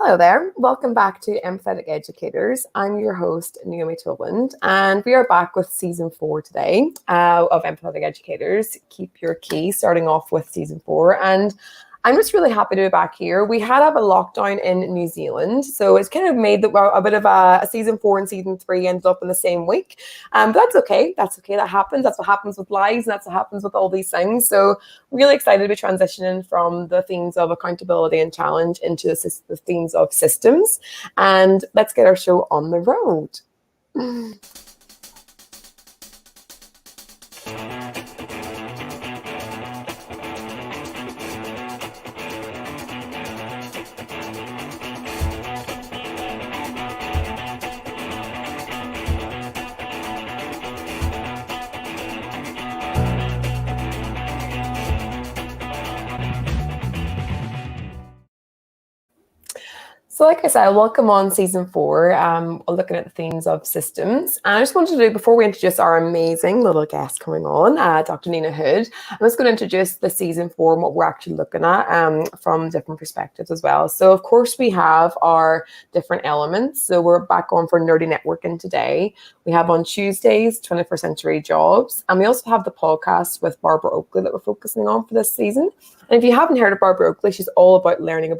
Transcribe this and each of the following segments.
Hello there. Welcome back to Empathetic Educators. I'm your host, Naomi Toland, and we are back with season 4 today of Empathetic Educators. Keep your key, starting off with season 4. And I'm just really happy to be back here. We had a lockdown in New Zealand, so it's kind of made a bit of a season 4 and season 3 ended up in the same week. But that's okay. That's okay. That happens. That's what happens with lives, and that's what happens with all these things. So really excited to be transitioning from the themes of accountability and challenge into the themes of systems. And let's get our show on the road. So like I said, welcome on season 4, looking at the themes of systems. And I just wanted to do, before we introduce our amazing little guest coming on, Dr. Nina Hood, I'm just going to introduce the season 4 and what we're actually looking at from different perspectives as well. So of course we have our different elements. So we're back on for nerdy networking today. We have on Tuesdays, 21st century jobs. And we also have the podcast with Barbara Oakley that we're focusing on for this season. And if you haven't heard of Barbara Oakley, she's all about learning.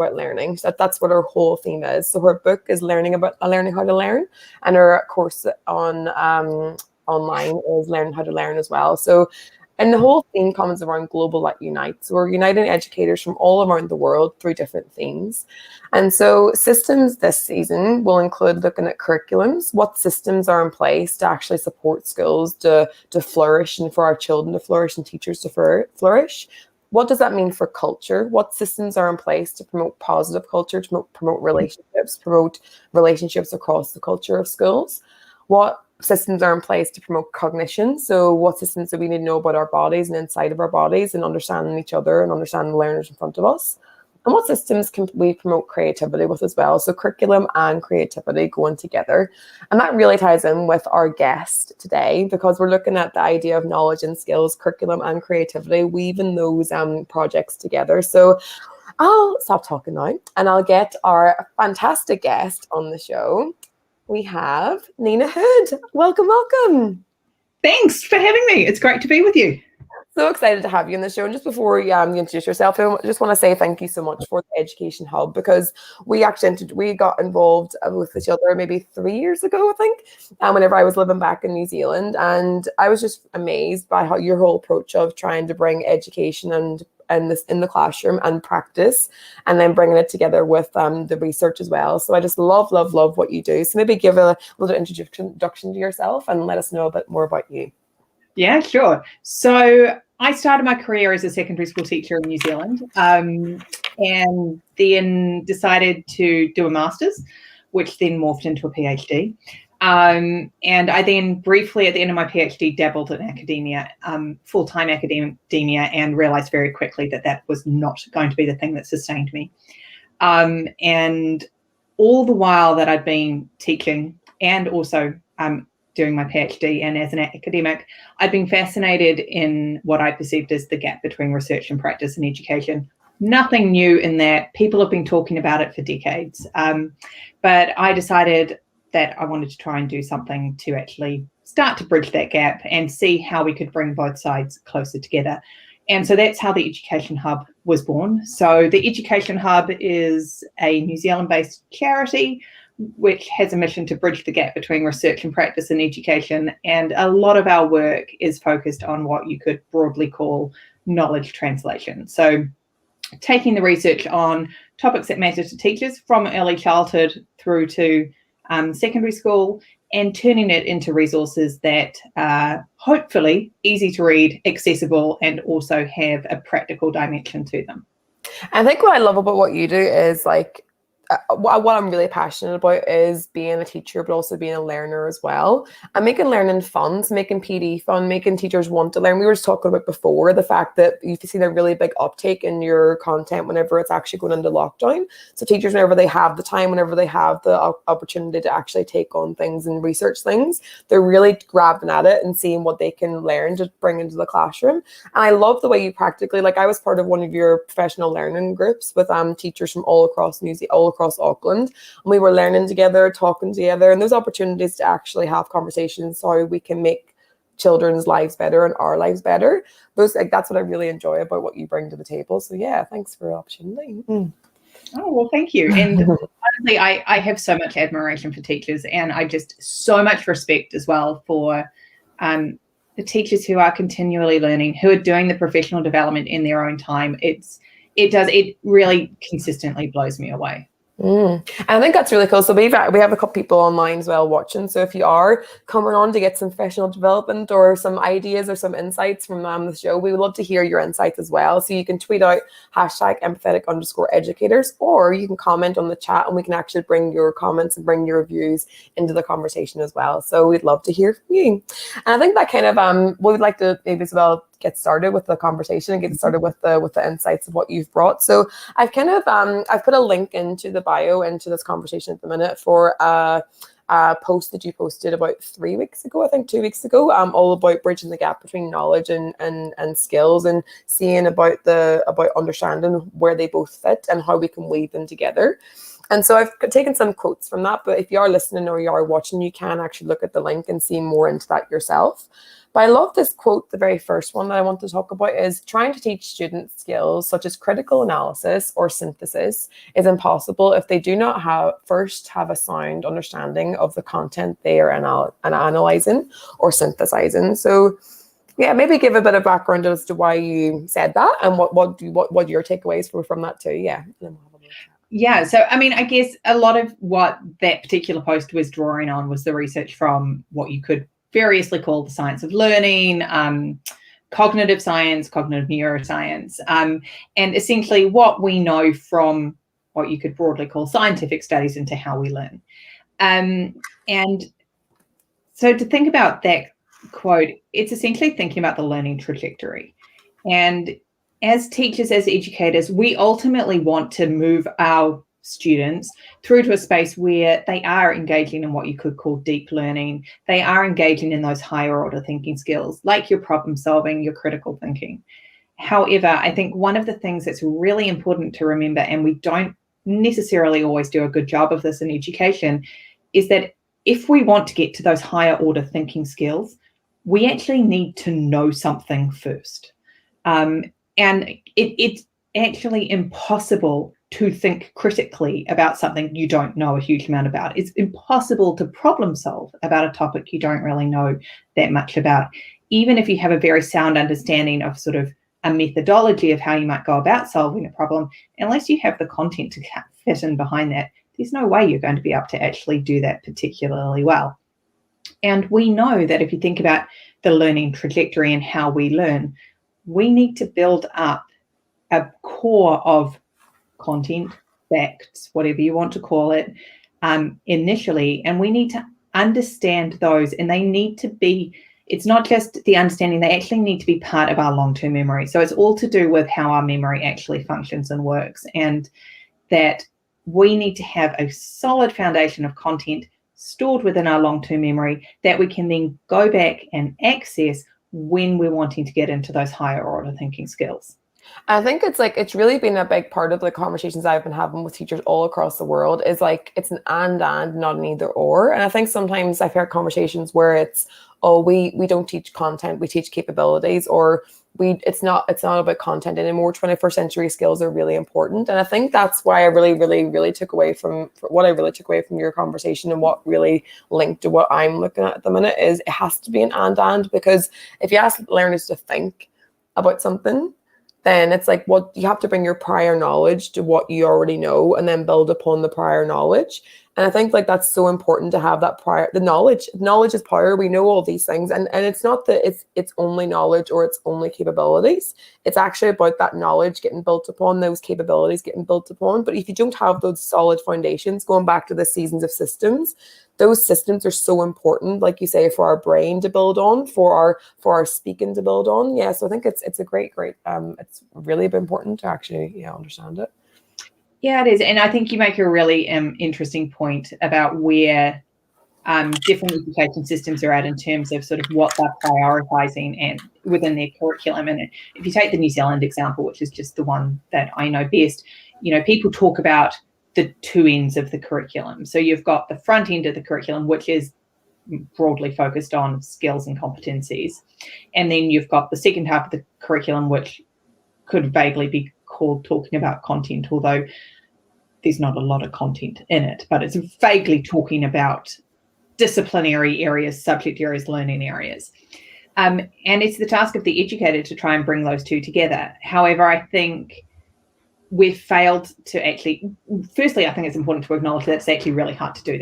So that's what her whole theme is. So her book is learning how to learn, and her course on online is learning how to learn as well. So, and the whole theme comes around global that unites. So we're uniting educators from all around the world through different themes. And so systems this season will include looking at curriculums, what systems are in place to actually support schools to flourish, and for our children to flourish and teachers to flourish. What does that mean for culture? What systems are in place to promote positive culture, to promote relationships across the culture of schools? What systems are in place to promote cognition? So what systems do we need to know about our bodies and inside of our bodies, and understanding each other and understanding the learners in front of us? And what systems can we promote creativity with as well? So curriculum and creativity going together. And that really ties in with our guest today, because we're looking at the idea of knowledge and skills, curriculum and creativity, weaving those projects together. So I'll stop talking now and I'll get our fantastic guest on the show. We have Nina Hood. Welcome. Thanks for having me. It's great to be with you. So excited to have you on the show. And just before you introduce yourself, I just want to say thank you so much for the Education Hub, because we got involved with each other maybe 3 years ago, I think, whenever I was living back in New Zealand. And I was just amazed by how your whole approach of trying to bring education and this in the classroom and practice, and then bringing it together with the research as well. So I just love what you do. So maybe give a little introduction to yourself and let us know a bit more about you. Yeah, sure. So I started my career as a secondary school teacher in New Zealand, and then decided to do a master's, which then morphed into a PhD. And I then briefly at the end of my PhD dabbled in academia, full-time academia, and realized very quickly that was not going to be the thing that sustained me. And all the while that I'd been teaching and also doing my PhD and as an academic, I'd been fascinated in what I perceived as the gap between research and practice in education. Nothing new in that. People have been talking about it for decades. But I decided that I wanted to try and do something to actually start to bridge that gap and see how we could bring both sides closer together. And so that's how the Education Hub was born. So the Education Hub is a New Zealand-based charity which has a mission to bridge the gap between research and practice in education. And a lot of our work is focused on what you could broadly call knowledge translation. So taking the research on topics that matter to teachers from early childhood through to secondary school, and turning it into resources that are hopefully easy to read, accessible, and also have a practical dimension to them. I think what I love about what you do is what I'm really passionate about is being a teacher, but also being a learner as well. And making learning fun, so making PD fun, making teachers want to learn. We were just talking about before the fact that you've seen a really big uptake in your content whenever it's actually going into lockdown. So teachers, whenever they have the time, whenever they have the opportunity to actually take on things and research things, they're really grabbing at it and seeing what they can learn to bring into the classroom. And I love the way you practically, I was part of one of your professional learning groups with teachers from all across across Auckland, and we were learning together, talking together, and those opportunities to actually have conversations so we can make children's lives better and our lives better. That's what I really enjoy about what you bring to the table. So yeah, thanks for the opportunity. Oh, well, thank you. And honestly, I have so much admiration for teachers, and I just so much respect as well for the teachers who are continually learning, who are doing the professional development in their own time. It really consistently blows me away. And I think that's really cool. So we have a couple people online as well watching. So if you are coming on to get some professional development or some ideas or some insights from the show, we would love to hear your insights as well. So you can tweet out #empathetic_educators, or you can comment on the chat, and we can actually bring your comments and bring your views into the conversation as well. So we'd love to hear from you. And I think that kind of we would like to maybe as well get started with the conversation and get started with the insights of what you've brought. So I've kind of I've put a link into the bio into this conversation at the minute for a post that you posted about 3 weeks ago, I think 2 weeks ago, all about bridging the gap between knowledge and skills, and seeing about understanding where they both fit and how we can weave them together. And so I've taken some quotes from that, but if you are listening or you are watching, you can actually look at the link and see more into that yourself. But I love this quote. The very first one that I want to talk about is, trying to teach students skills such as critical analysis or synthesis is impossible if they do not first have a sound understanding of the content they are analyzing or synthesizing. So yeah, maybe give a bit of background as to why you said that and what your takeaways were from that too. Yeah. Yeah, so I mean, I guess a lot of what that particular post was drawing on was the research from what you could variously call the science of learning, cognitive science, cognitive neuroscience, and essentially what we know from what you could broadly call scientific studies into how we learn. And so to think about that quote, it's essentially thinking about the learning trajectory. And as teachers, as educators, we ultimately want to move our students through to a space where they are engaging in what you could call deep learning. They are engaging in those higher order thinking skills, like your problem solving, your critical thinking. However, I think one of the things that's really important to remember, and we don't necessarily always do a good job of this in education, is that if we want to get to those higher order thinking skills, we actually need to know something first. And it's actually impossible to think critically about something you don't know a huge amount about. It's impossible to problem solve about a topic you don't really know that much about. Even if you have a very sound understanding of sort of a methodology of how you might go about solving a problem, unless you have the content to fit in behind that, there's no way you're going to be able to actually do that particularly well. And we know that if you think about the learning trajectory and how we learn, we need to build up a core of content, facts, whatever you want to call it, initially, and we need to understand those, and they need to be, it's not just the understanding, they actually need to be part of our long-term memory. So it's all to do with how our memory actually functions and works, and that we need to have a solid foundation of content stored within our long-term memory that we can then go back and access when we're wanting to get into those higher order thinking skills. I think it's really been a big part of the conversations I've been having with teachers all across the world, is like, it's an and, not an either or. And I think sometimes I've heard conversations where it's, oh, we don't teach content, we teach capabilities, or it's not about content anymore. 21st century skills are really important. And I think that's why I really took away from your conversation, and what really linked to what I'm looking at the minute is it has to be an and, because if you ask learners to think about something, then it's like, what you have to bring your prior knowledge to what you already know, and then build upon the prior knowledge. And I think like that's so important to have that the knowledge. Knowledge is power. We know all these things, and it's not that it's only knowledge or it's only capabilities. It's actually about that knowledge getting built upon, those capabilities getting built upon. But if you don't have those solid foundations, going back to the seasons of systems, those systems are so important, like you say, for our brain to build on, for our speaking to build on. Yeah, so I think it's a great it's really important to actually understand it. Yeah, it is. And I think you make a really interesting point about where different education systems are at in terms of sort of what they're prioritizing and within their curriculum. And if you take the New Zealand example, which is just the one that I know best, people talk about the two ends of the curriculum. So you've got the front end of the curriculum, which is broadly focused on skills and competencies. And then you've got the second half of the curriculum, which could vaguely be called talking about content, although there's not a lot of content in it, but it's vaguely talking about disciplinary areas, subject areas, learning areas. And it's the task of the educator to try and bring those two together. However, I think we've failed to actually, firstly, I think it's important to acknowledge that it's actually really hard to do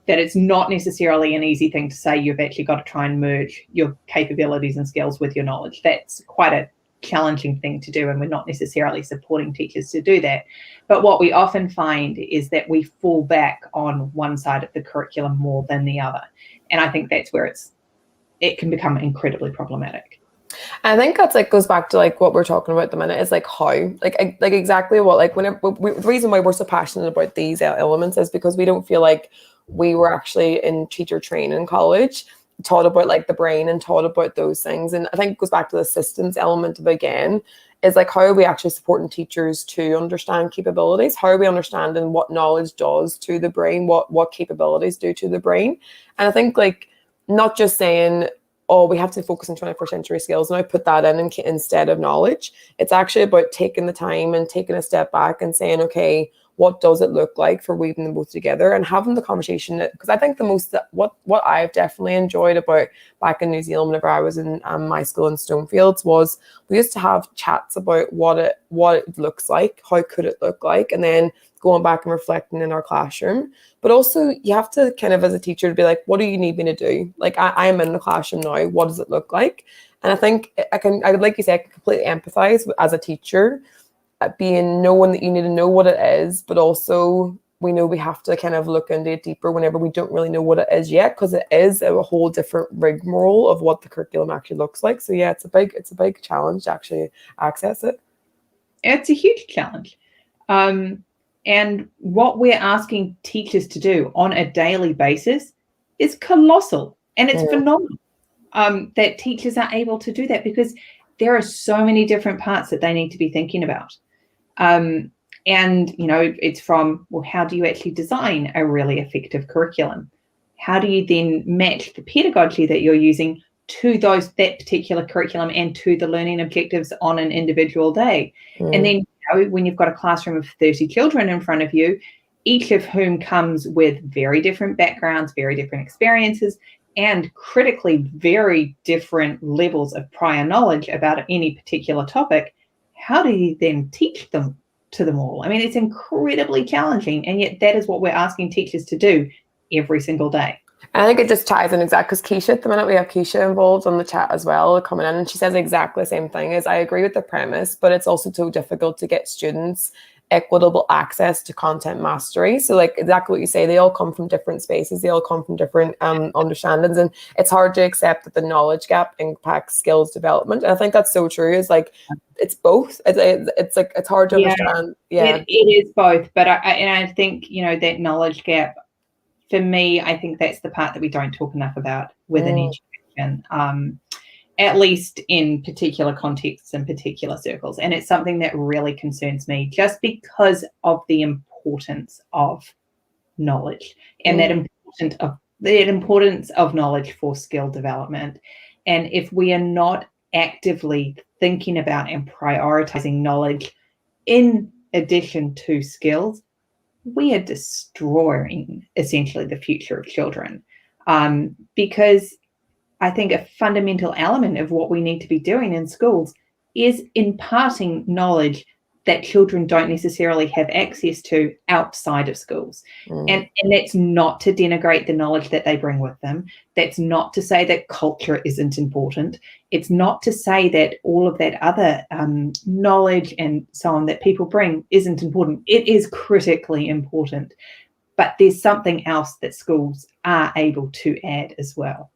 that it's not necessarily an easy thing to say you've actually got to try and merge your capabilities and skills with your knowledge. That's quite a challenging thing to do, and we're not necessarily supporting teachers to do that. But what we often find is that we fall back on one side of the curriculum more than the other. And I think that's where it can become incredibly problematic. I think that's goes back to what we're talking about at the minute is how, exactly what, whenever the reason why we're so passionate about these elements is because we don't feel like we were actually in teacher training in college, taught about the brain and taught about those things. And I think it goes back to the systems element of, again, is how are we actually supporting teachers to understand capabilities? How are we understanding what knowledge does to the brain, what capabilities do to the brain? And I think not just saying, oh, we have to focus on 21st century skills and I put that in instead of knowledge. It's actually about taking the time and taking a step back and saying, okay, what does it look like for weaving them both together and having the conversation? Because I think what I've definitely enjoyed about back in New Zealand whenever I was in my school in Stonefields was we used to have chats about what it looks like, how could it look like, and then going back and reflecting in our classroom. But also you have to kind of, as a teacher, to be like, what do you need me to do? I am in the classroom now. What does it look like? And I think I would, like you say, I can completely empathize as a teacher at knowing that you need to know what it is, but also we know we have to kind of look into it deeper whenever we don't really know what it is yet, because it is a whole different rigmarole of what the curriculum actually looks like. So yeah, it's a big challenge to actually access it. It's a huge challenge. And what we're asking teachers to do on a daily basis is colossal. And it's phenomenal that teachers are able to do that, because there are so many different parts that they need to be thinking about. And, it's from, well, how do you actually design a really effective curriculum? How do you then match the pedagogy that you're using to that particular curriculum and to the learning objectives on an individual day? And then when you've got a classroom of 30 children in front of you, each of whom comes with very different backgrounds, very different experiences, and critically very different levels of prior knowledge about any particular topic, how do you then teach them to them all? I mean, it's incredibly challenging, and yet that is what we're asking teachers to do every single day. I think it just ties in exactly, because Keisha, at the minute we have Keisha involved on the chat as well, coming in, and she says exactly the same thing. Is I agree with the premise, but it's also so difficult to get students equitable access to content mastery. So exactly what you say, they all come from different spaces, they all come from different understandings, and it's hard to accept that the knowledge gap impacts skills development. And I think that's so true. Is it's both. It's hard to understand. Yeah, it is both. But I think that knowledge gap, for me, I think that's the part that we don't talk enough about within education. At least in particular contexts and particular circles. And it's something that really concerns me, just because of the importance of knowledge and that importance of knowledge for skill development. And if we are not actively thinking about and prioritizing knowledge in addition to skills, we are destroying essentially the future of children. Because I think a fundamental element of what we need to be doing in schools is imparting knowledge that children don't necessarily have access to outside of schools. And that's not to denigrate the knowledge that they bring with them. That's not to say that culture isn't important. It's not to say that all of that other knowledge and so on that people bring isn't important. It is critically important. But there's something else that schools are able to add as well.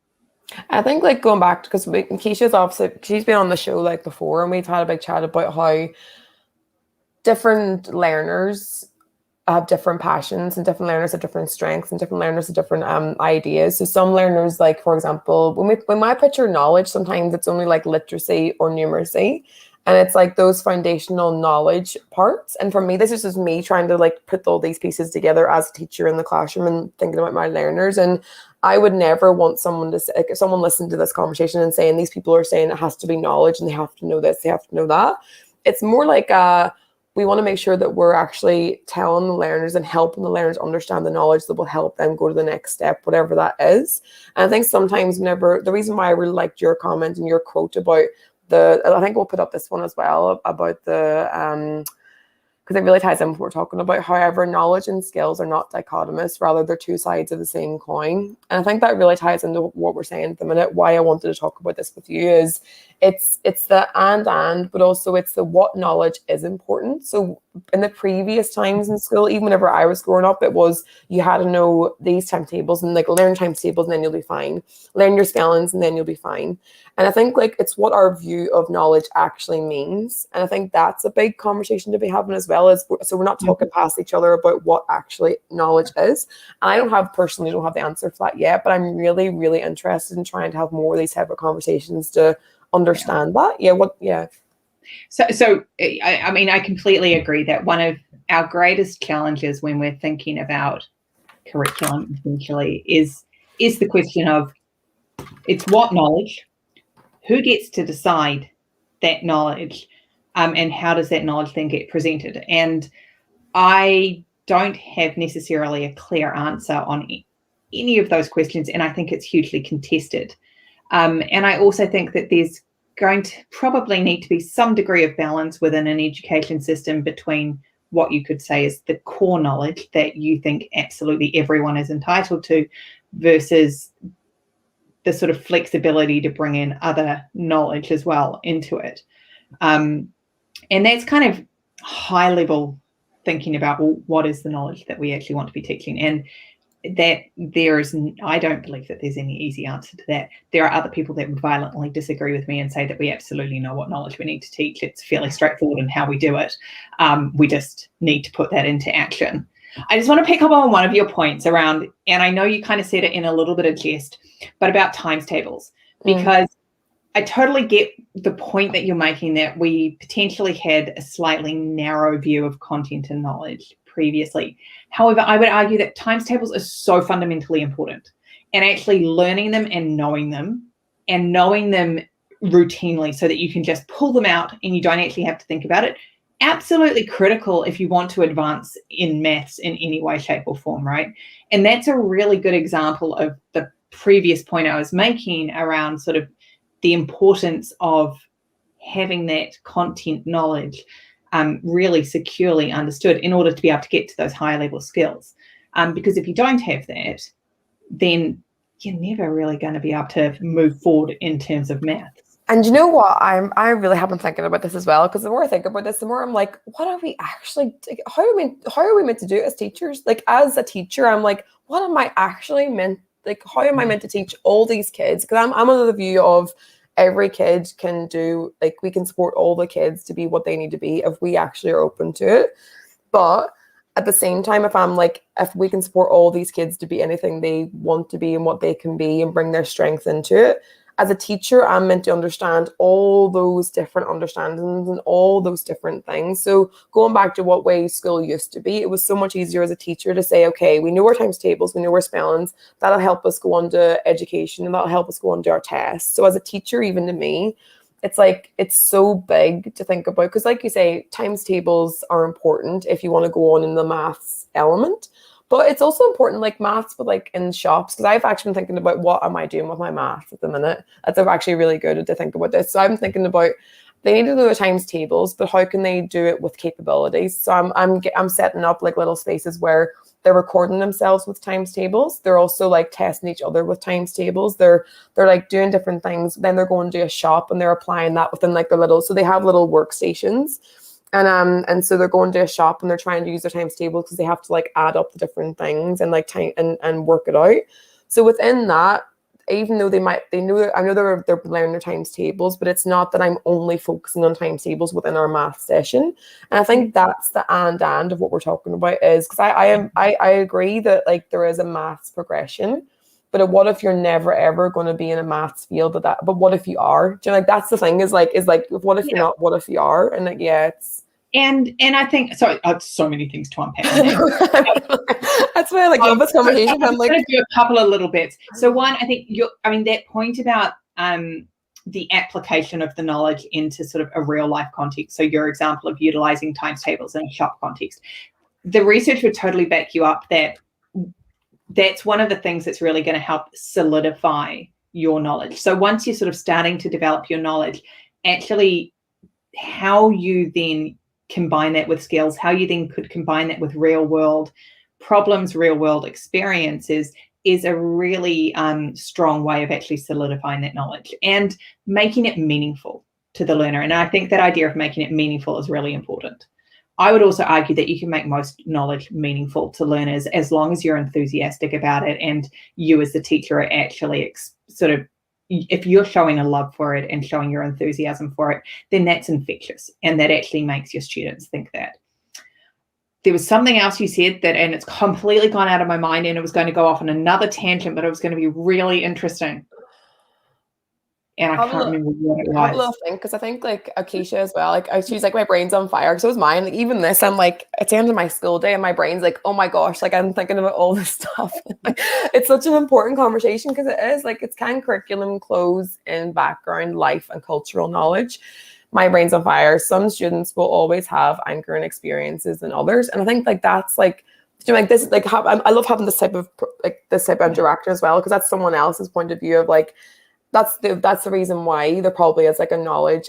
I think going back, because Keisha's obviously, she's been on the show before, and we've had a big chat about how different learners have different passions, and different learners have different strengths, and different learners have different ideas. So some learners, for example, when I picture knowledge, sometimes it's only literacy or numeracy. And it's like those foundational knowledge parts. And for me, this is just me trying to like put all these pieces together as a teacher in the classroom and thinking about my learners. And I would never want someone to say, like, if someone listened to this conversation and saying these people are saying it has to be knowledge and they have to know this, they have to know that. It's more like we want to make sure that we're actually telling the learners and helping the learners understand the knowledge that will help them go to the next step, whatever that is. And I think sometimes whenever, the reason why I really liked your comment and your quote about I think we'll put up this one as well about the, because it really ties in what we're talking about. However, knowledge and skills are not dichotomous, rather they're two sides of the same coin. And I think that really ties into what we're saying at the minute. Why I wanted to talk about this with you is it's the and, but also it's the what knowledge is important. So in the previous times in school, even whenever I was growing up, it was you had to know these timetables and like learn timetables and then you'll be fine. Learn your spellings and then you'll be fine. And I think like it's what our view of knowledge actually means. And I think that's a big conversation to be having as well. So we're not talking past each other about what actually knowledge is. And I personally don't have the answer for that yet, but I'm really, really interested in trying to have more of these type of conversations to understand that. So I mean, I completely agree that one of our greatest challenges when we're thinking about curriculum essentially is the question of it's what knowledge, who gets to decide that knowledge, and how does that knowledge then get presented? And I don't have necessarily a clear answer on any of those questions, and I think it's hugely contested. And I also think that there's going to probably need to be some degree of balance within an education system between what you could say is the core knowledge that you think absolutely everyone is entitled to versus the sort of flexibility to bring in other knowledge as well into it. And that's kind of high level thinking about, well, what is the knowledge that we actually want to be teaching? And that I don't believe that there's any easy answer to that. There are other people that would violently disagree with me and say that we absolutely know what knowledge we need to teach. It's fairly straightforward in how we do it. We just need to put that into action. I just want to pick up on one of your points around, and I know you kind of said it in a little bit of jest, but about times tables, because I totally get the point that you're making that we potentially had a slightly narrow view of content and knowledge previously. However, I would argue that times tables are so fundamentally important, and actually learning them and knowing them routinely so that you can just pull them out and you don't actually have to think about it. Absolutely critical if you want to advance in maths in any way, shape or form, right? And that's a really good example of the previous point I was making around sort of the importance of having that content knowledge really securely understood in order to be able to get to those higher level skills. Because if you don't have that, then you're never really going to be able to move forward in terms of maths. And you know what? I really have been thinking about this as well, because the more I think about this, the more I'm like, what are we actually? How are we meant to do it as teachers? Like as a teacher, I'm like, what am I actually meant? Like, how am I meant to teach all these kids? Because I'm under the view of every kid can do, like, we can support all the kids to be what they need to be if we actually are open to it. But at the same time, if we can support all these kids to be anything they want to be and what they can be and bring their strength into it, as a teacher, I'm meant to understand all those different understandings and all those different things. So going back to what way school used to be, it was so much easier as a teacher to say, okay, we know our times tables, we know our spellings, that'll help us go on to education and that'll help us go on to our tests. So as a teacher, even to me, it's like, it's so big to think about, because like you say, times tables are important if you want to go on in the maths element. But it's also important, like maths, but like in shops, because I've actually been thinking about what am I doing with my math at the minute. That's actually really good to think about this. So I'm thinking about, they need to do the times tables, but how can they do it with capabilities? So I'm setting up like little spaces where they're recording themselves with times tables. They're also like testing each other with times tables. They're like doing different things. Then they're going to a shop and they're applying that within like their little, so they have little workstations. And so they're going to a shop and they're trying to use their times table because they have to like add up the different things and like time and work it out. So within that, even though I know they're learning their times tables, but it's not that I'm only focusing on times tables within our math session. And I think that's the and of what we're talking about, is because I agree that like there is a maths progression, but what if you're never ever going to be in a maths field? But what if you are? Do you know, like that's the thing is like what if you're not? What if you are? And like it's and I think so. So many things to unpack. That's why I like love this conversation. I'm like going to do a couple of little bits. So one, I think that point about the application of the knowledge into sort of a real life context. So your example of utilizing times tables in a shop context, the research would totally back you up that that's one of the things that's really going to help solidify your knowledge. So once you're sort of starting to develop your knowledge, actually how you then combine that with skills, how you then could combine that with real world problems, real world experiences is a really strong way of actually solidifying that knowledge and making it meaningful to the learner. And I think that idea of making it meaningful is really important. I would also argue that you can make most knowledge meaningful to learners as long as you're enthusiastic about it and you as the teacher are actually if you're showing a love for it and showing your enthusiasm for it, then that's infectious and that actually makes your students think that. There was something else you said and it's completely gone out of my mind and it was going to go off on another tangent, but it was going to be really interesting. And I can't remember what it was. Have a little think, because I think like Akeisha as well, like she's like, my brain's on fire, because it was mine. Like even this, I'm like, it's the end of my school day and my brain's like, oh my gosh, like I'm thinking about all this stuff. It's such an important conversation because it is like, it's kind of curriculum, clothes in background, life and cultural knowledge. My brain's on fire. Some students will always have anchoring experiences than others. And I think like that's like, you know, like this, like I love having this type of interaction as well, because that's someone else's point of view of like, that's the reason why there probably is like a knowledge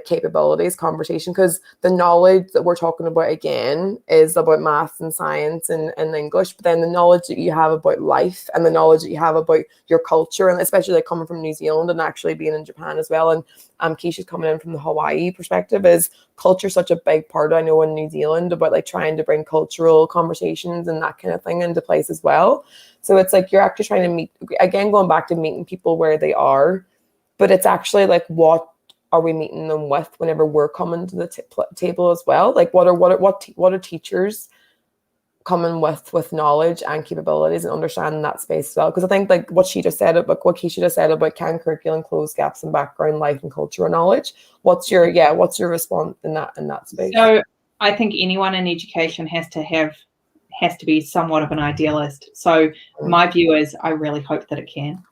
capabilities conversation, because the knowledge that we're talking about again is about maths and science and English, but then the knowledge that you have about life and the knowledge that you have about your culture, and especially like coming from New Zealand and actually being in Japan as well, and Keisha's coming in from the Hawaii perspective, is culture such a big part, I know, in New Zealand, about like trying to bring cultural conversations and that kind of thing into place as well. So it's like you're actually trying to meet, again, going back to meeting people where they are, but it's actually like, what are we meeting them with whenever we're coming to the table as well? Like what are teachers coming with knowledge and capabilities and understanding that space as well? Because I think like what she just said, about what Keisha just said about can curriculum close gaps in background, life and cultural knowledge? What's your response in that space? So I think anyone in education has to be somewhat of an idealist. So my view is I really hope that it can.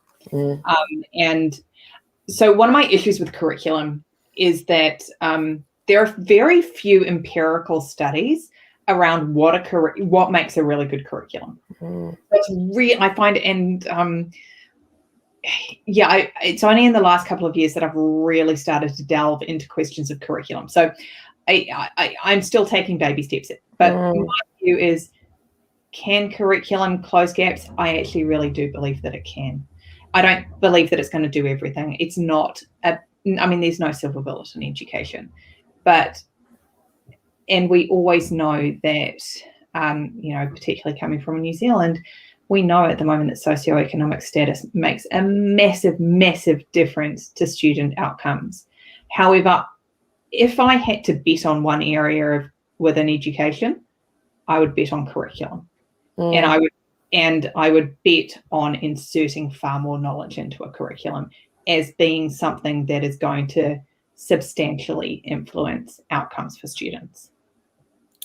And so one of my issues with curriculum is that there are very few empirical studies around what makes a really good curriculum. I find, and it's only in the last couple of years that I've really started to delve into questions of curriculum. So I'm still taking baby steps, but my view is, can curriculum close gaps? I actually really do believe that it can. I don't believe that it's going to do everything. It's not there's no silver bullet in education, and we always know that, particularly coming from New Zealand, we know at the moment that socioeconomic status makes a massive, massive difference to student outcomes. However, if I had to bet on one area within education, I would bet on curriculum. And I would bet on inserting far more knowledge into a curriculum as being something that is going to substantially influence outcomes for students.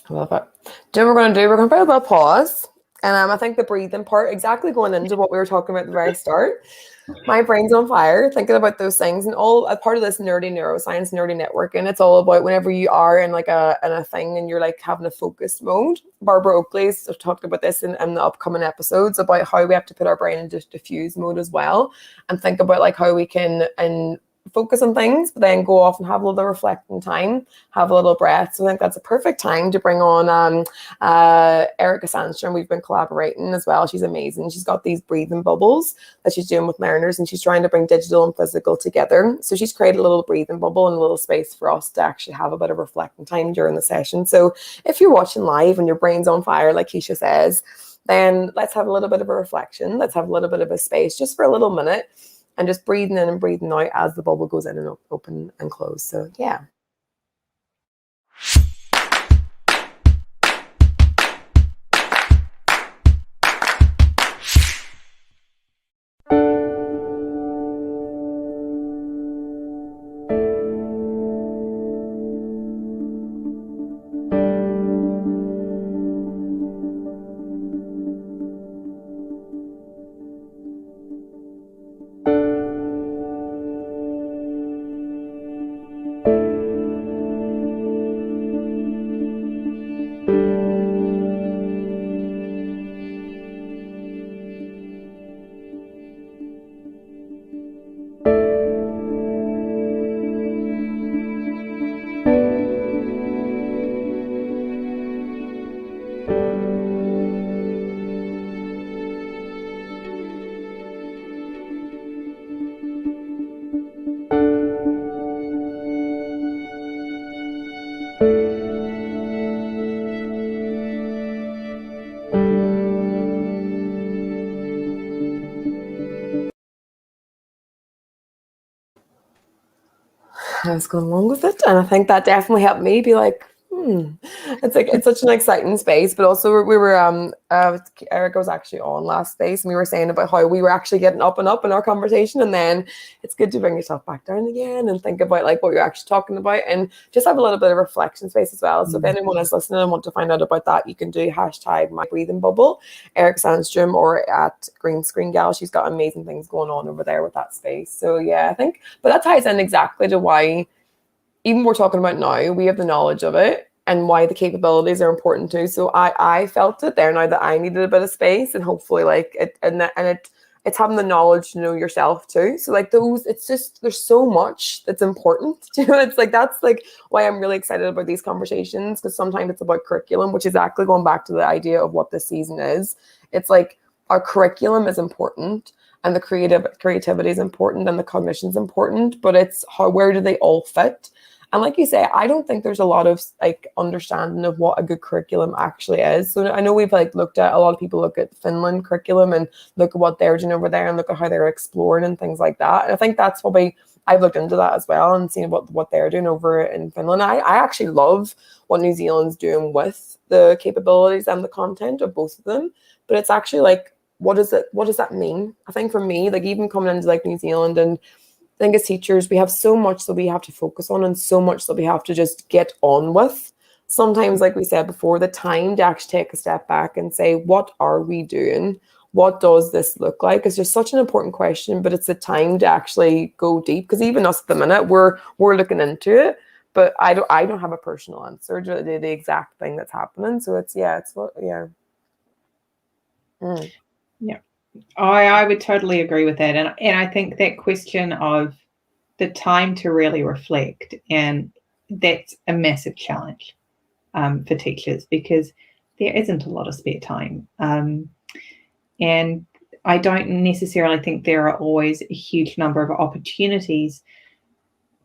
I love it. Do you know what we're going to do? We're going to put a little pause. And I think the breathing part, exactly going into what we were talking about at the very start. My brain's on fire thinking about those things, and all a part of this nerdy neuroscience, nerdy networking. It's all about whenever you are in like in a thing and you're like having a focused mode. Barbara Oakley's talked about this in the upcoming episodes about how we have to put our brain into diffuse mode as well, and think about like how we can focus on things, but then go off and have a little reflecting time, have a little breath. So I think that's a perfect time to bring on Erica Sandstrom. We've been collaborating as well. She's amazing. She's got these breathing bubbles that she's doing with learners, and she's trying to bring digital and physical together. So she's created a little breathing bubble and a little space for us to actually have a bit of reflecting time during the session. So if you're watching live and your brain's on fire, like Keisha says, then let's have a little bit of a reflection. Let's have a little bit of a space just for a little minute, and just breathing in and breathing out as the bubble goes in and open and close. So yeah. I was going along with it, and I think that definitely helped me be like, it's such an exciting space. But also we were Erica was actually on last space, and we were saying about how we were actually getting up and up in our conversation, and then it's good to bring yourself back down again and think about like what you're actually talking about, and just have a little bit of reflection space as well. So if anyone is listening and want to find out about that, you can do #MyBreathingBubble, Eric Sandstrom, or at Green Screen Gal. She's got amazing things going on over there with that space. So yeah, I think, but that ties in exactly to why, even we're talking about now, we have the knowledge of it and why the capabilities are important too. So I felt it there now that I needed a bit of space, and hopefully like it, it's having the knowledge to know yourself too. So like those, it's just, there's so much that's important to it. It's like, that's like why I'm really excited about these conversations, because sometimes it's about curriculum, which is actually going back to the idea of what this season is. It's like our curriculum is important, and the creativity is important, and the cognition is important, but it's where do they all fit? And like you say, I don't think there's a lot of like understanding of what a good curriculum actually is. So I know we've like looked at, a lot of people look at Finland curriculum and look at what they're doing over there and look at how they're exploring and things like that. And I think that's probably, I've looked into that as well and seen what they're doing over in Finland. I actually love what New Zealand's doing with the capabilities and the content of both of them. But it's actually like, what does that mean? I think for me, like even coming into like New Zealand, and I think as teachers, we have so much that we have to focus on and so much that we have to just get on with. Sometimes, like we said before, the time to actually take a step back and say, what are we doing? What does this look like? It's just such an important question, but it's the time to actually go deep. Because even us at the minute, we're looking into it, but I don't have a personal answer to the exact thing that's happening. So yeah. I would totally agree with that. And I think that question of the time to really reflect, and that's a massive challenge for teachers, because there isn't a lot of spare time. And I don't necessarily think there are always a huge number of opportunities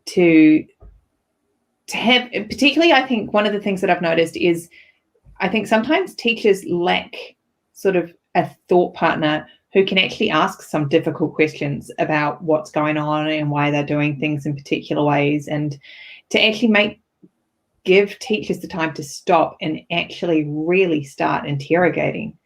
to have, particularly, I think one of the things that I've noticed is I think sometimes teachers lack sort of a thought partner who can actually ask some difficult questions about what's going on and why they're doing things in particular ways, and to actually give teachers the time to stop and actually really start interrogating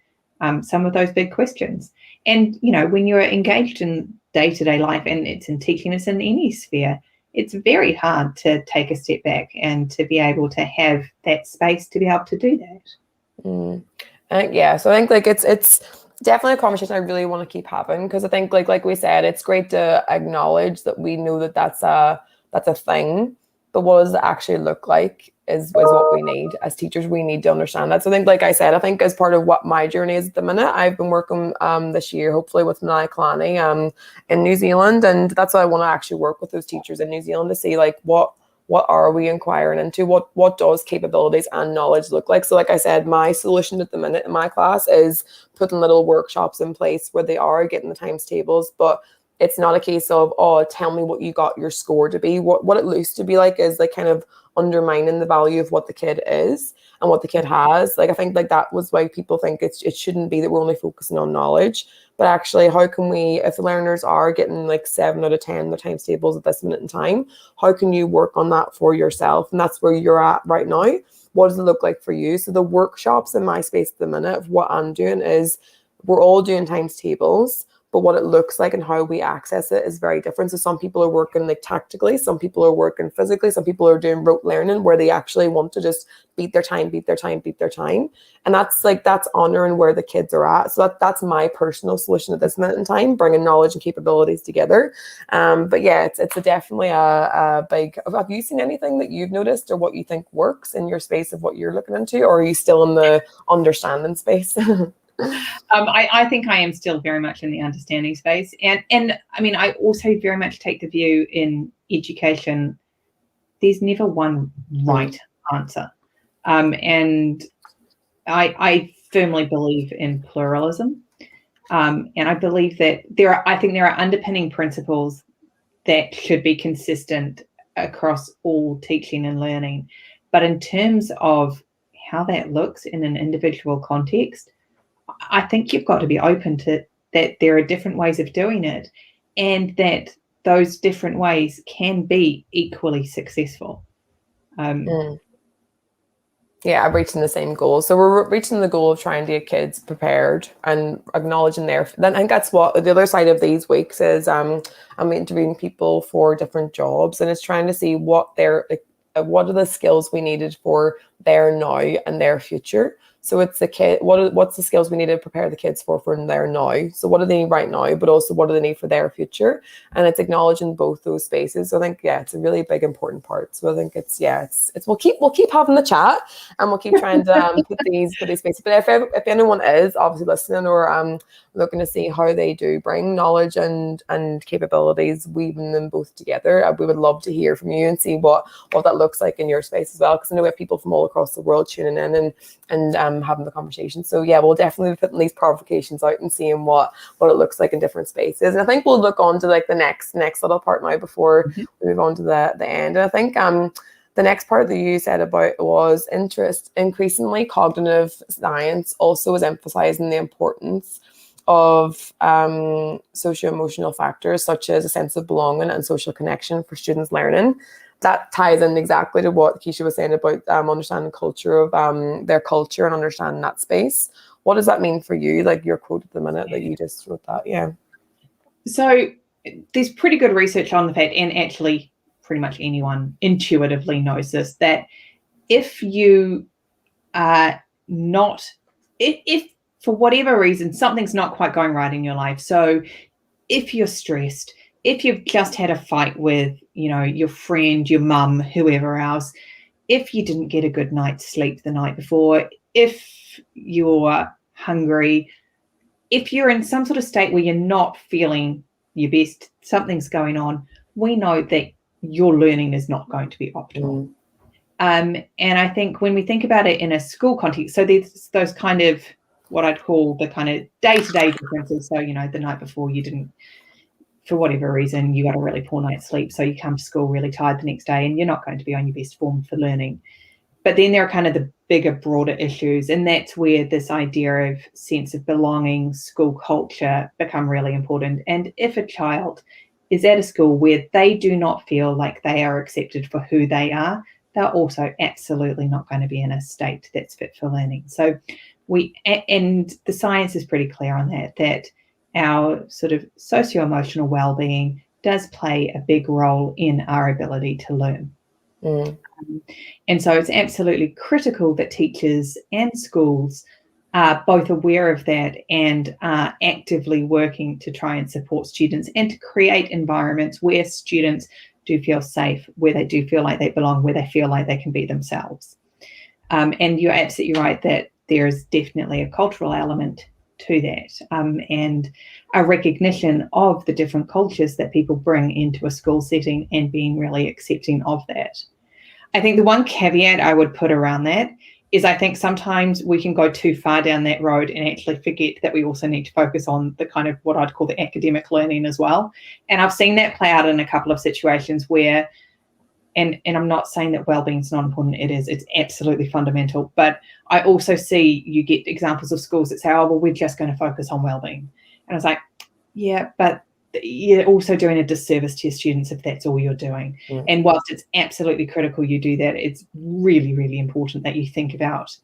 some of those big questions. And, you know, when you're engaged in day-to-day life, and it's in teaching, it's in any sphere, it's very hard to take a step back and to be able to have that space to be able to do that. Yeah, so I think like it's definitely a conversation I really want to keep having, because I think like we said, it's great to acknowledge that we know that that's a thing, but what does it actually look like is what we need as teachers. We need to understand that. So I think, like I said, I think as part of what my journey is at the minute, I've been working this year, hopefully with Nai Kalani in New Zealand, and that's why I want to actually work with those teachers in New Zealand to see like what are we inquiring into, what does capabilities and knowledge look like. So like I said, my solution at the minute in my class is putting little workshops in place where they are getting the times tables, but it's not a case of, oh, tell me what you got your score to be. What it used to be like is like kind of undermining the value of what the kid is and what the kid has. Like I think like that was why people think it shouldn't be that we're only focusing on knowledge, but actually how can we, if the learners are getting like 7 out of 10 the times tables at this minute in time, how can you work on that for yourself? And that's where you're at right now. What does it look like for you? So the workshops in my space at the minute of what I'm doing is we're all doing times tables, but what it looks like and how we access it is very different. So some people are working like tactically, some people are working physically, some people are doing rote learning where they actually want to just beat their time. And that's honoring where the kids are at. So that's my personal solution at this minute in time, bringing knowledge and capabilities together. But yeah, it's definitely a big, have you seen anything that you've noticed or what you think works in your space of what you're looking into, or are you still in the understanding space? I think I am still very much in the understanding space. And I mean, I also very much take the view in education, there's never one right answer. And I firmly believe in pluralism. And I believe that there are underpinning principles that should be consistent across all teaching and learning. But in terms of how that looks in an individual context, I think you've got to be open to that there are different ways of doing it, and that those different ways can be equally successful. Yeah, reaching the same goal. So we're reaching the goal of trying to get kids prepared and acknowledging their. Then I think that's what the other side of these weeks is. I'm interviewing people for different jobs, and it's trying to see what what are the skills we needed for their now and their future. So it's the kid. What's the skills we need to prepare the kids for their now? So what do they need right now, but also what do they need for their future? And it's acknowledging both those spaces. So I think it's a really big important part. So I think it's we'll keep having the chat, and we'll keep trying to put these spaces. But if anyone is obviously listening or looking to see how they do bring knowledge and capabilities, weaving them both together, we would love to hear from you and see what that looks like in your space as well. Because I know we have people from all across the world tuning in and having the conversation. So yeah, we'll definitely be putting these provocations out and seeing what it looks like in different spaces. And I think we'll look on to like the next little part now before we move on to the end. And I think the next part that you said about was interest. Increasingly, cognitive science also is emphasizing the importance of socio-emotional factors such as a sense of belonging and social connection for students' learning. That ties in exactly to what Keisha was saying about understanding culture of their culture and understanding that space. What does that mean for you? Like your quote at the minute that you just wrote that, yeah. So there's pretty good research on the fact, and actually pretty much anyone intuitively knows this, that if you are not, if for whatever reason something's not quite going right in your life, so if you're stressed, if you've just had a fight with, your friend, your mum, whoever else, if you didn't get a good night's sleep the night before, if you're hungry, if you're in some sort of state where you're not feeling your best, something's going on, we know that your learning is not going to be optimal. And I think when we think about it in a school context, so there's those kind of what I'd call the kind of day-to-day differences. So, the night before you didn't, for whatever reason, you got a really poor night's sleep, so you come to school really tired the next day and you're not going to be on your best form for learning. But then there are kind of the bigger, broader issues, and that's where this idea of sense of belonging, school culture become really important. And if a child is at a school where they do not feel like they are accepted for who they are, they're also absolutely not going to be in a state that's fit for learning. So and the science is pretty clear on that our sort of socio-emotional well-being does play a big role in our ability to learn. And so it's absolutely critical that teachers and schools are both aware of that and are actively working to try and support students and to create environments where students do feel safe, where they do feel like they belong, where they feel like they can be themselves. And you're absolutely right that there is definitely a cultural element to that, and a recognition of the different cultures that people bring into a school setting and being really accepting of that. I think the one caveat I would put around that is I think sometimes we can go too far down that road and actually forget that we also need to focus on the kind of what I'd call the academic learning as well. And I've seen that play out in a couple of situations where, and I'm not saying that well-being is not important, it's absolutely fundamental, but I also see you get examples of schools that say, oh, well, we're just going to focus on well-being. And I was like, yeah, but you're also doing a disservice to your students if that's all you're doing. And whilst it's absolutely critical you do that, it's really, really important that you think about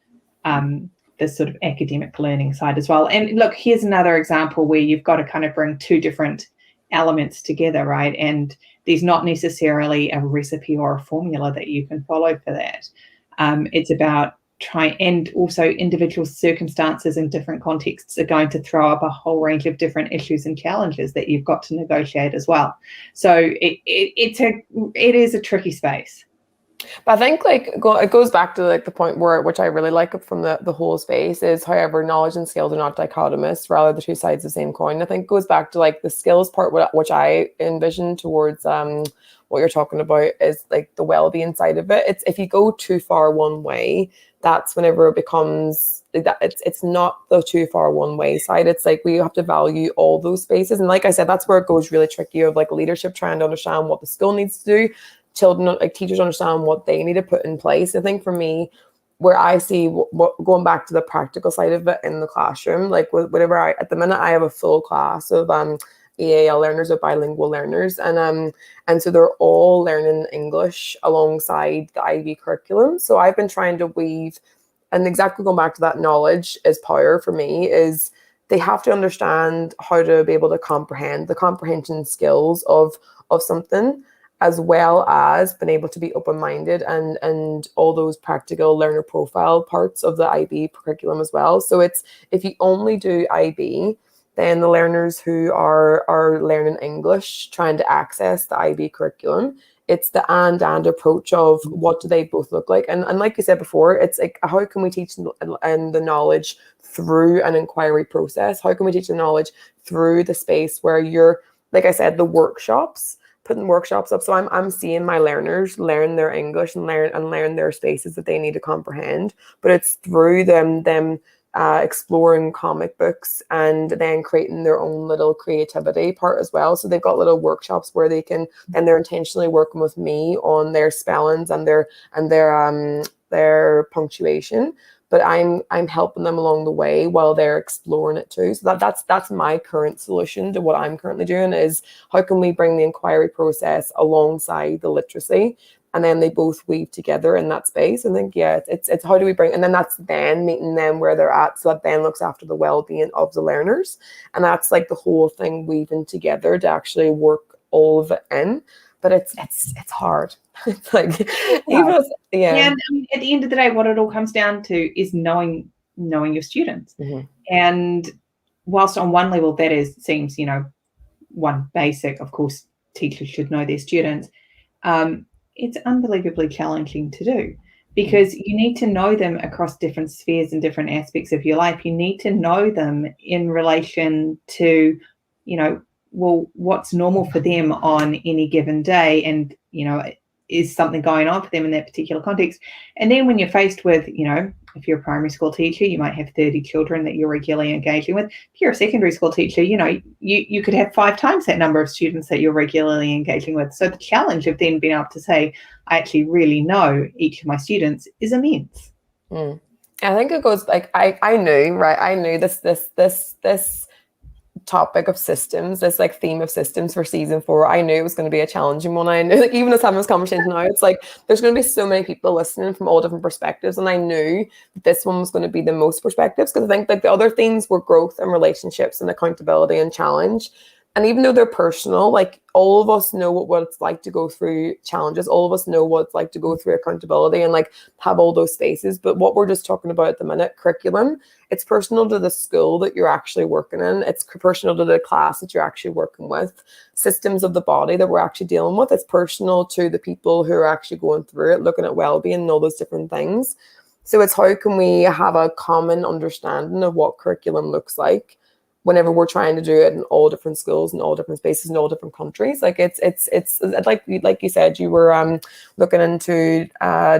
the sort of academic learning side as well. And look, here's another example where you've got to kind of bring two different elements together, right? And there's not necessarily a recipe or a formula that you can follow for that. It's about and also individual circumstances in different contexts are going to throw up a whole range of different issues and challenges that you've got to negotiate as well. So it is a tricky space. But I think it goes back to like the point which I really like from the whole space is, however, knowledge and skills are not dichotomous, rather the two sides of the same coin. I think it goes back to like the skills part, which I envision towards what you're talking about is like the well-being side of it. It's if you go too far one way, that's whenever it becomes that it's not the too far one way side. It's like we have to value all those spaces. And like I said, that's where it goes really tricky of like leadership trying to understand what the school needs to do. Children, like teachers, understand what they need to put in place. I think for me, where I see what going back to the practical side of it in the classroom, like whatever at the minute I have a full class of EAL learners or bilingual learners, and so they're all learning English alongside the IB curriculum. So I've been trying to weave, and exactly going back to that, knowledge is power for me, is they have to understand how to be able to comprehend the comprehension skills of something, as well as being able to be open-minded and all those practical learner profile parts of the IB curriculum as well. So it's, if you only do IB, then the learners who are learning English, trying to access the IB curriculum, it's the and approach of what do they both look like. And like you said before, it's like, how can we teach and the knowledge through an inquiry process? How can we teach the knowledge through the space where you're, like I said, the workshops, putting workshops up. So I'm seeing my learners learn their English and learn their spaces that they need to comprehend, but it's through them exploring comic books and then creating their own little creativity part as well. So they've got little workshops where they can, and they're intentionally working with me on their spellings and their punctuation, but I'm helping them along the way while they're exploring it too. So that's my current solution to what I'm currently doing, is how can we bring the inquiry process alongside the literacy, and then they both weave together in that space. I think, yeah, it's how do we bring, and then that's then meeting them where they're at, so that then looks after the well-being of the learners, and that's like the whole thing weaving together to actually work all of it in. But it's hard. It's like, even yeah. And I mean, at the end of the day, what it all comes down to is knowing your students. Mm-hmm. And whilst on one level that seems, one basic, of course, teachers should know their students. It's unbelievably challenging to do, because you need to know them across different spheres and different aspects of your life. You need to know them in relation to, well, what's normal for them on any given day, and, is something going on for them in that particular context. And then when you're faced with, if you're a primary school teacher, you might have 30 children that you're regularly engaging with. If you're a secondary school teacher, you could have 5 times that number of students that you're regularly engaging with. So the challenge of then being able to say, I actually really know each of my students, is immense. I think it goes like, I knew, right? I knew this topic of systems, this like theme of systems for season 4, I knew it was going to be a challenging one. I knew, like, even as having this conversation now, it's like there's going to be so many people listening from all different perspectives, and I knew that this one was going to be the most perspectives, because I think like the other themes were growth and relationships and accountability and challenge. And even though they're personal, like all of us know what it's like to go through challenges. All of us know what it's like to go through accountability and like have all those spaces. But what we're just talking about at the minute, curriculum, it's personal to the school that you're actually working in. It's personal to the class that you're actually working with. Systems of the body that we're actually dealing with. It's personal to the people who are actually going through it, looking at well-being and all those different things. So it's how can we have a common understanding of what curriculum looks like whenever we're trying to do it in all different schools and all different spaces in all different countries. Like it's like you said, you were looking into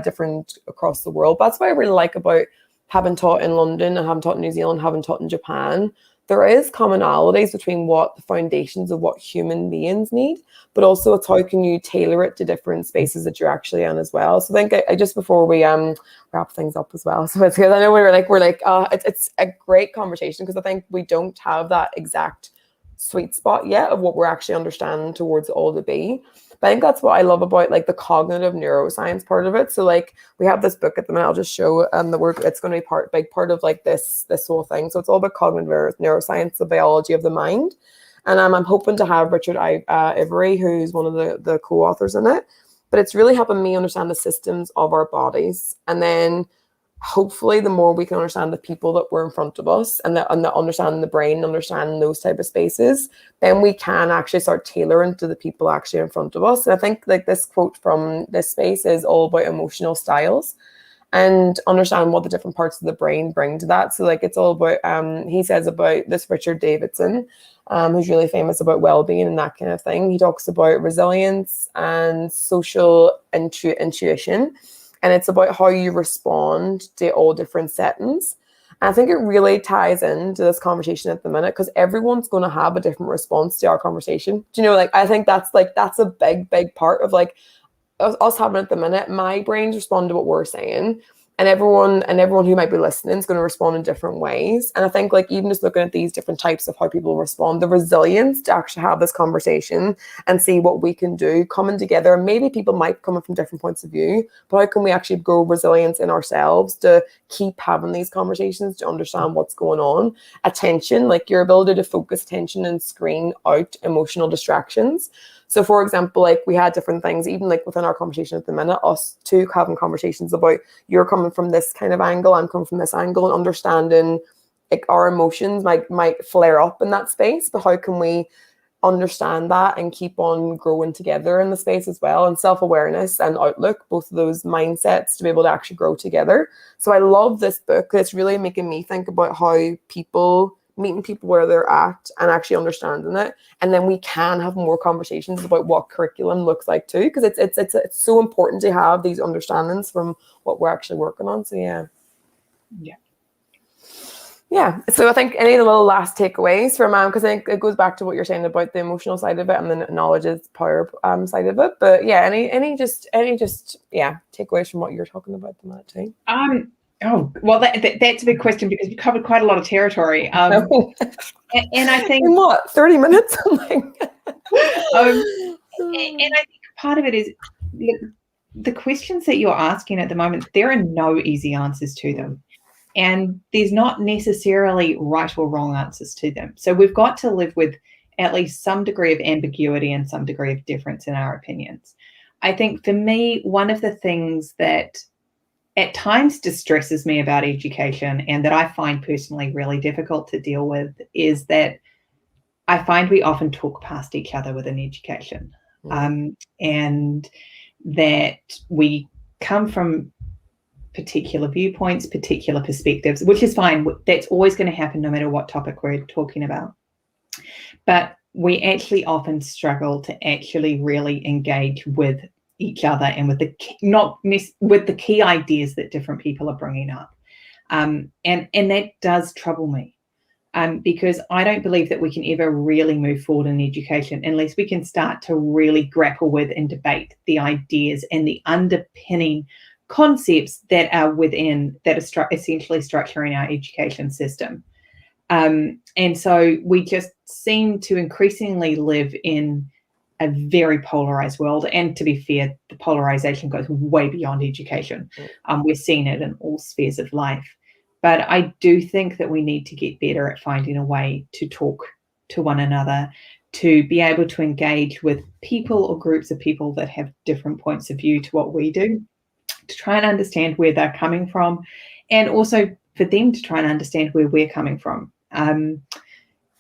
different across the world. That's what I really like about having taught in London and having taught in New Zealand, having taught in Japan. There is commonalities between what the foundations of what human beings need, but also it's how can you tailor it to different spaces that you're actually in as well. So I think I just before we wrap things up as well. So it's good. I know it's a great conversation, because I think we don't have that exact sweet spot yet of what we're actually understanding towards all to be. But I think that's what I love about like the cognitive neuroscience part of it. So like we have this book at the minute, I'll just show it's going to be big part of like this whole thing. So it's all about cognitive neuroscience, the biology of the mind. And I'm hoping to have Richard Ivory, who's one of the co-authors in it. But it's really helping me understand the systems of our bodies. And then hopefully the more we can understand the people that were in front of us and the understanding the brain, understanding those type of spaces, then we can actually start tailoring to the people actually in front of us. And I think like this quote from this space is all about emotional styles and understand what the different parts of the brain bring to that. So like it's all about, he says about this Richard Davidson, who's really famous about well-being and that kind of thing. He talks about resilience and social intuition. And it's about how you respond to all different settings. And I think it really ties into this conversation at the minute, because everyone's going to have a different response to our conversation. Do you know, like, I think that's a big part of like us having at the minute. My brain's respond to what we're saying. and everyone who might be listening is going to respond in different ways. And I think like even just looking at these different types of how people respond, the resilience to actually have this conversation and see what we can do coming together. Maybe people might come from different points of view, but how can we actually grow resilience in ourselves to keep having these conversations, to understand what's going on? Attention, like your ability to focus attention and screen out emotional distractions. So for example, like we had different things, even like within our conversation at the minute, us two having conversations about you're coming from this kind of angle, I'm coming from this angle, and understanding like our emotions might flare up in that space, but how can we understand that and keep on growing together in the space as well? And self-awareness and outlook, both of those mindsets to be able to actually grow together. So I love this book. It's really making me think about how meeting people where they're at and actually understanding it, and then we can have more conversations about what curriculum looks like too, because it's so important to have these understandings from what we're actually working on. So yeah. So I think any little last takeaways from because I think it goes back to what you're saying about the emotional side of it and the knowledge is power side of it. But yeah, any takeaways from what you're talking about the minute too? Oh, well, that's a big question because you covered quite a lot of territory. And I think in what 30 minutes. And I think part of it is the questions that you're asking at the moment. There are no easy answers to them, and there's not necessarily right or wrong answers to them. So we've got to live with at least some degree of ambiguity and some degree of difference in our opinions. I think for me, one of the things that at times distresses me about education and that I find personally really difficult to deal with is that I find we often talk past each other within education, and that we come from particular viewpoints, particular perspectives, which is fine. That's always going to happen no matter what topic we're talking about. But we actually often struggle to actually really engage with each other and with the key ideas that different people are bringing up, and that does trouble me, because I don't believe that we can ever really move forward in education unless we can start to really grapple with and debate the ideas and the underpinning concepts that are essentially structuring our education system. And so we just seem to increasingly live in a very polarized world. And to be fair, the polarization goes way beyond education. We're seeing it in all spheres of life. But I do think that we need to get better at finding a way to talk to one another, to be able to engage with people or groups of people that have different points of view to what we do, to try and understand where they're coming from, and also for them to try and understand where we're coming from. And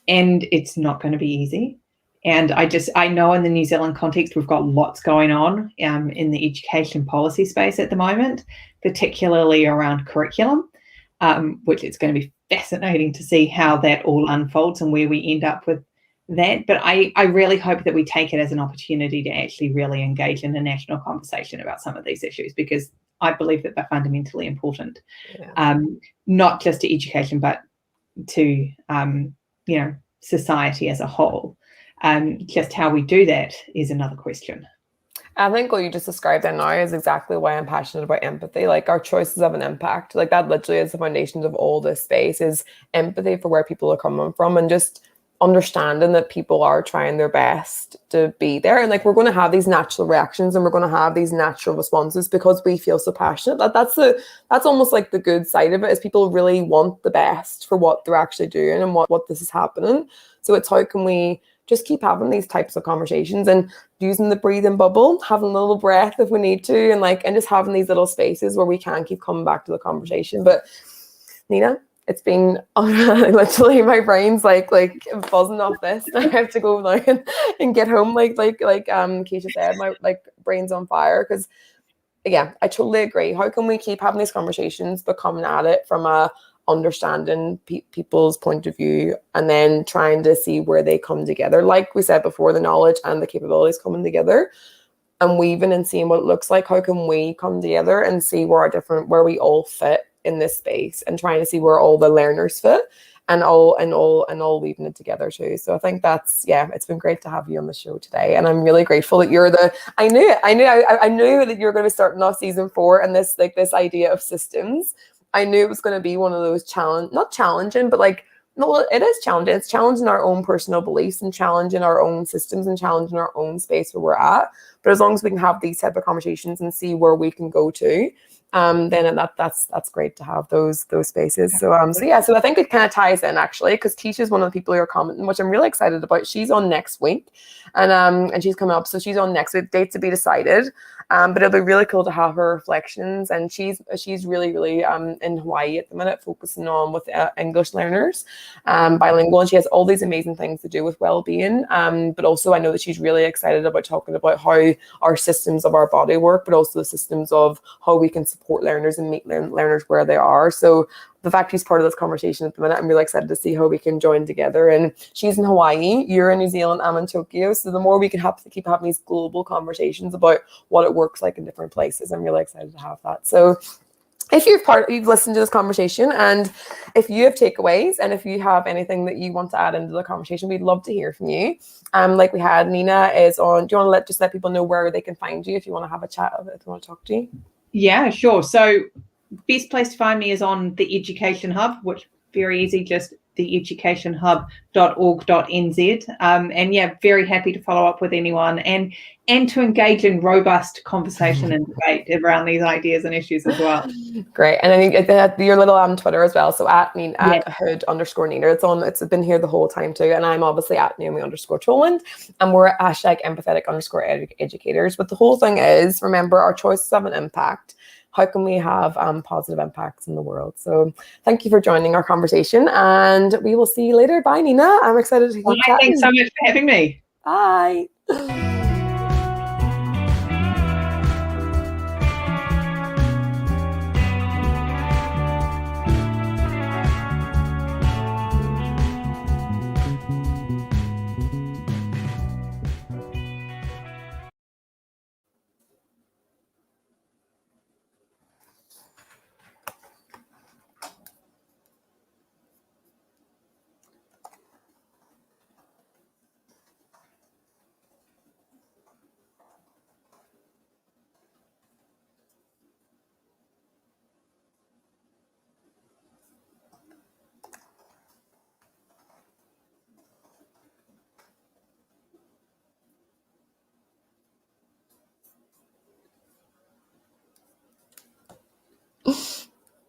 it's not going to be easy. And I know in the New Zealand context, we've got lots going on in the education policy space at the moment, particularly around curriculum, which it's going to be fascinating to see how that all unfolds and where we end up with that. But I really hope that we take it as an opportunity to actually really engage in a national conversation about some of these issues, because I believe that they're fundamentally important, not just to education, but to, society as a whole. Just how we do that is another question. I think what you just described there now is exactly why I'm passionate about empathy. Like, our choices have an impact. Like, that literally is the foundations of all this space, is empathy for where people are coming from, and just understanding that people are trying their best to be there. And like, we're going to have these natural reactions and we're going to have these natural responses because we feel so passionate. That's almost like the good side of it, is people really want the best for what they're actually doing and what this is happening. So it's how can we just keep having these types of conversations and using the breathing bubble, having a little breath if we need to, and just having these little spaces where we can keep coming back to the conversation. But Nina, it's been literally my brain's like buzzing off this. I have to go now and get home. Like Keisha said, my brain's on fire, because yeah, I totally agree. How can we keep having these conversations, but coming at it from a understanding people's point of view, and then trying to see where they come together, like we said before, the knowledge and the capabilities coming together and weaving and seeing what it looks like. How can we come together and see where we all fit in this space, and trying to see where all the learners fit, and all weaving it together too. So I think that's, yeah, it's been great to have you on the show today, and I'm really grateful that you're I knew that you were going to be starting off season 4 and this idea of systems. I knew it was going to be one of those not challenging, but like, no, it is challenging. It's challenging our own personal beliefs and challenging our own systems and challenging our own space where we're at. But as long as we can have these type of conversations and see where we can go to, then that's great to have those spaces. So so I think it kind of ties in actually, because Keisha's one of the people who are commenting, which I'm really excited about. She's on next week, and she's coming up, so she's on next week. Dates to be decided. But it'll be really cool to have her reflections, and she's really in Hawaii at the minute, focusing on with English learners, bilingual, and she has all these amazing things to do with well-being. But also I know that she's really excited about talking about how our systems of our body work, but also the systems of how we can support learners and meet learners where they are. So the fact she's part of this conversation at the minute, I'm really excited to see how we can join together. And she's in Hawaii, you're in New Zealand, I'm in Tokyo. So the more we can keep having these global conversations about what it works like in different places, I'm really excited to have that. So if you've listened to this conversation, and if you have takeaways, and if you have anything that you want to add into the conversation, we'd love to hear from you. Like we had, Nina is on. Do you want to let people know where they can find you if you want to have a chat, if they want to talk to you? Yeah, sure. So best place to find me is on the Education Hub, which very easy, just theeducationhub.org.nz. And yeah, very happy to follow up with anyone and to engage in robust conversation and debate around these ideas and issues as well. Great. And I think your little Twitter as well. So at hood_Nina. It's been here the whole time too. And I'm obviously at Naomi_Toland, and we're at #empathetic_educators. But the whole thing is, remember, our choices have an impact. How can we have positive impacts in the world? So thank you for joining our conversation, and we will see you later. Bye, Nina. I'm excited to keep chatting. Thanks so much for having me. Bye.